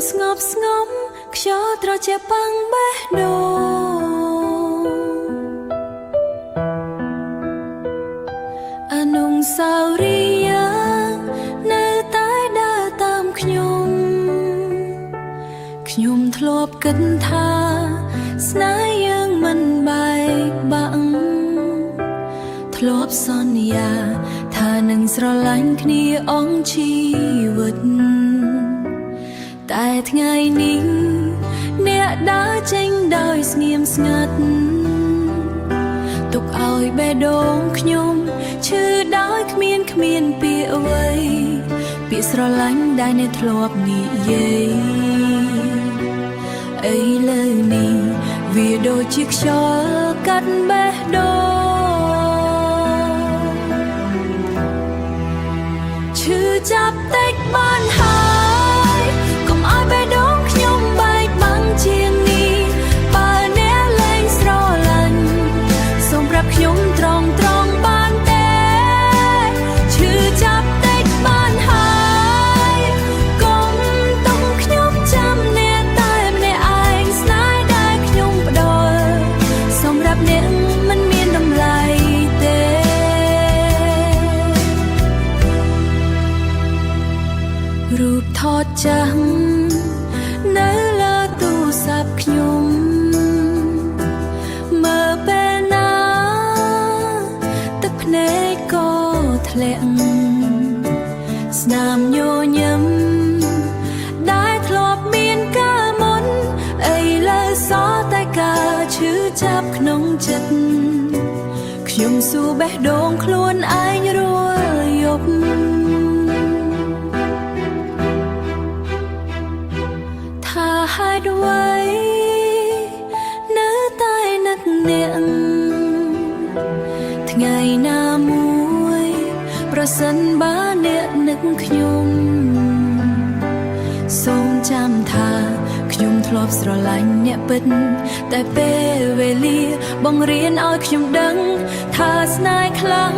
ស្ងប់ស្ងំខ្យល់ត្រជាប៉ាំងបេះដូងអនុស្សាវរីយ៍នៅតែដើរតាមខ្ញុំធ្លាប់គិតថាស្នេហ៍យើងមិនបែកបាក់ធ្លាប់សន្យាថានឹងស្រឡាញ់គ្នាអស់ជីវិតតែថ្ងៃនេះអ្នកដើរចេញដោយស្ងៀមស្ងាត់ទុកឲ្យបេះដូងខ្ញុំឈឺដោយគ្មានពាក្យអ្វីពាក្យស្រឡាញ់ដែលអ្នកធ្លាប់និយាយឥឡូវនេះវាដូចជាខ្យល់កាត់បេះដូងឈឺចាប់តិចបានហើយកុំឲ្យបេះដូងខ្ញុំបែកបាំងជាងនេះបើអ្នកលែងស្រឡាញ់សូមប្រាប់ខ្ញុំត្រង់បានទេឈឺចាប់តិចបានហើយកុំទុំខ្ញុំចាំអ្នកតែម្នាក់ឯងស្នេហ៍ដែលខ្ញុំផ្ដល់សម្រាប់អ្នកមិនមានតម្លៃទេរូបថតចាំងនៅលើទូរស័ព្ទខ្ញុំមើលពេលណាទឹកភ្នែកក៏ធ្លាក់ស្នាមញញឹមដែលធ្លាប់មានកាលមុនឥឡូវសល់តែការឈឺចាប់ក្នុងចិត្តខ្ញុំស៊ូបេះដូងខ្លួនឯងរាល់យប់ថាហេតុអ្វីនៅតែនឹកអ្នកថ្ងៃណាមួយប្រសិនបើអ្នកនឹកខ្ញុំសូមចាំថាខ្ញុំធ្លាប់ស្រឡាញ់អ្នកពិតតែពេលវេលាបង្រៀនឲ្យខ្ញុំដឹងថាស្នេហ៍ខ្លាំង